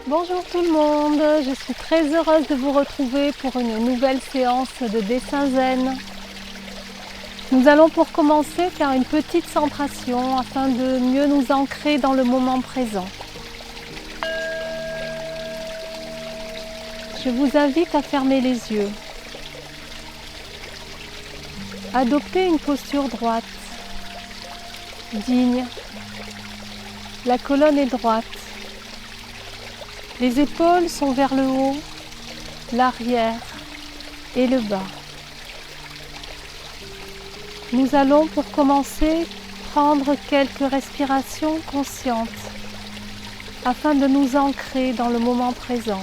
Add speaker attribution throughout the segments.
Speaker 1: Bonjour tout le monde, je suis très heureuse de vous retrouver pour une nouvelle séance de dessin zen. Nous allons pour commencer faire une petite centration afin de mieux nous ancrer dans le moment présent. Je vous invite à fermer les yeux. Adoptez une posture droite, digne. La colonne est droite. Les épaules sont vers le haut, l'arrière et le bas. Nous allons pour commencer prendre quelques respirations conscientes afin de nous ancrer dans le moment présent.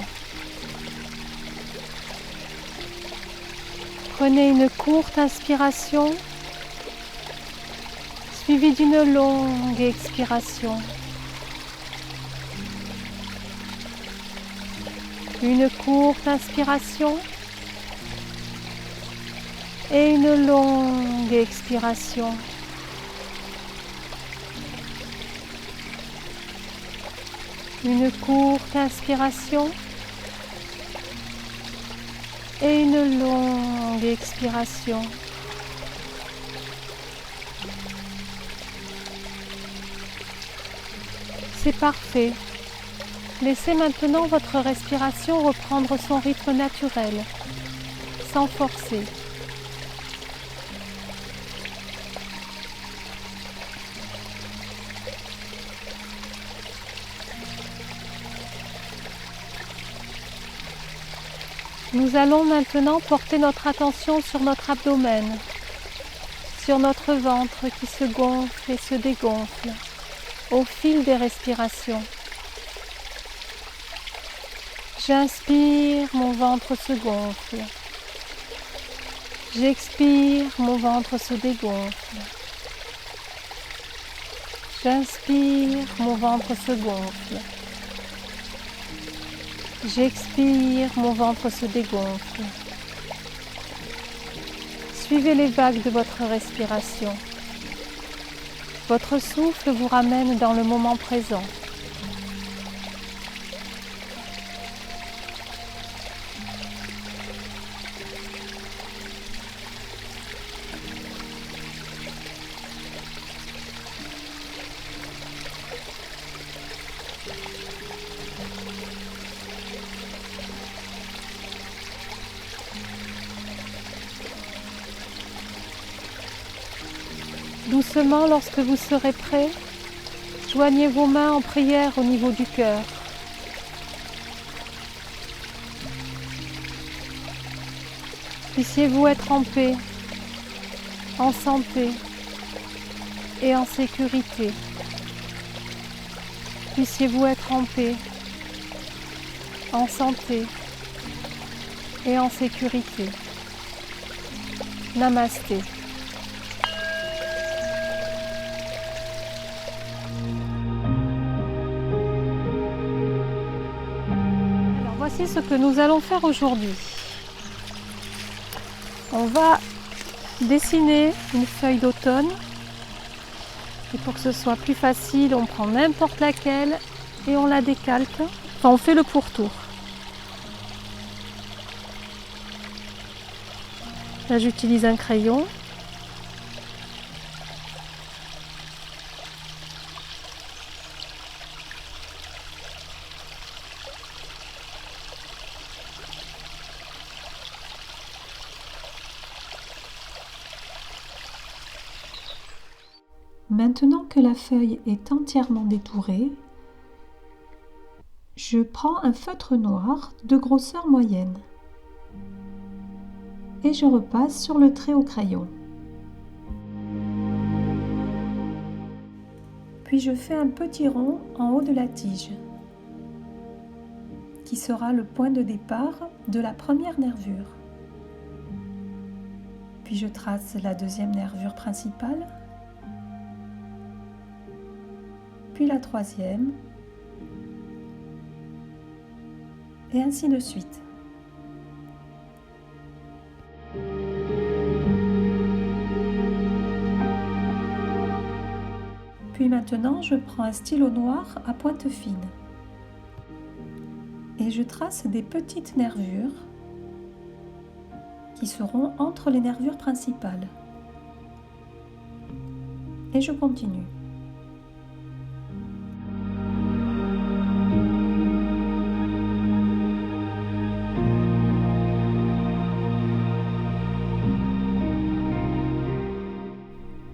Speaker 1: Prenez une courte inspiration suivie d'une longue expiration. Une courte inspiration et une longue expiration. Une courte inspiration et une longue expiration. C'est parfait. Laissez maintenant votre respiration reprendre son rythme naturel, sans forcer. Nous allons maintenant porter notre attention sur notre abdomen, sur notre ventre qui se gonfle et se dégonfle au fil des respirations. J'inspire, mon ventre se gonfle. J'expire, mon ventre se dégonfle. J'inspire, mon ventre se gonfle. J'expire, mon ventre se dégonfle. Suivez les vagues de votre respiration. Votre souffle vous ramène dans le moment présent. Doucement, lorsque vous serez prêt, joignez vos mains en prière au niveau du cœur. Puissiez-vous être en paix, en santé et en sécurité. Puissiez-vous être en paix, en santé et en sécurité. Namasté. Voici ce que nous allons faire aujourd'hui. On va dessiner une feuille d'automne. Et pour que ce soit plus facile, on prend n'importe laquelle et on la décalque. Enfin, on fait le pourtour. Là, j'utilise un crayon. Maintenant que la feuille est entièrement détourée, je prends un feutre noir de grosseur moyenne et je repasse sur le trait au crayon. Puis je fais un petit rond en haut de la tige, qui sera le point de départ de la première nervure. Puis je trace la deuxième nervure principale, puis la troisième, et ainsi de suite. Puis maintenant, je prends un stylo noir à pointe fine.
Speaker 2: et je trace des petites nervures qui seront entre les nervures principales. Et je continue.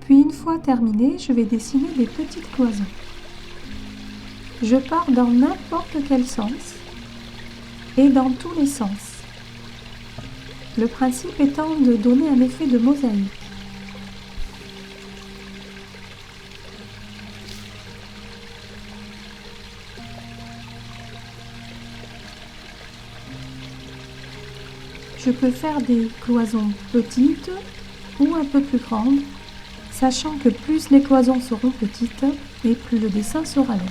Speaker 2: Puis une fois terminé, je vais dessiner des petites cloisons. Je pars dans n'importe quel sens et dans tous les sens. Le principe étant de donner un effet de mosaïque. Je peux faire des cloisons petites ou un peu plus grandes, sachant que plus les cloisons seront petites et plus le dessin sera long.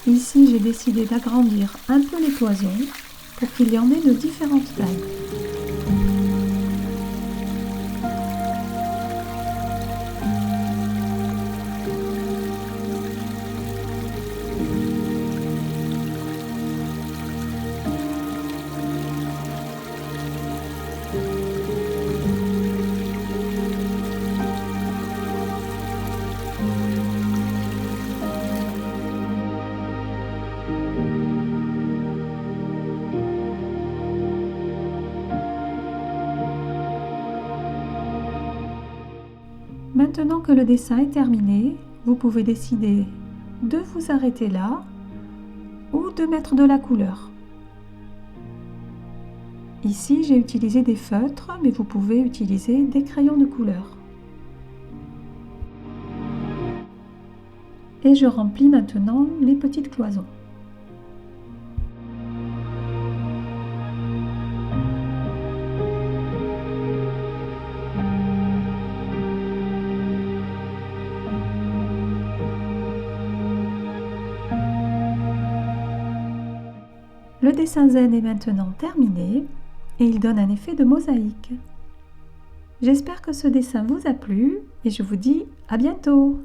Speaker 2: Ici, j'ai décidé d'agrandir un peu les cloisons pour qu'il y en ait de différentes tailles. Maintenant que le dessin est terminé, vous pouvez décider de vous arrêter là ou de mettre de la couleur. Ici, j'ai utilisé des feutres, mais vous pouvez utiliser des crayons de couleur. Et je remplis maintenant les petites cloisons. Le dessin zen est maintenant terminé et il donne un effet de mosaïque. J'espère que ce dessin vous a plu et je vous dis à bientôt!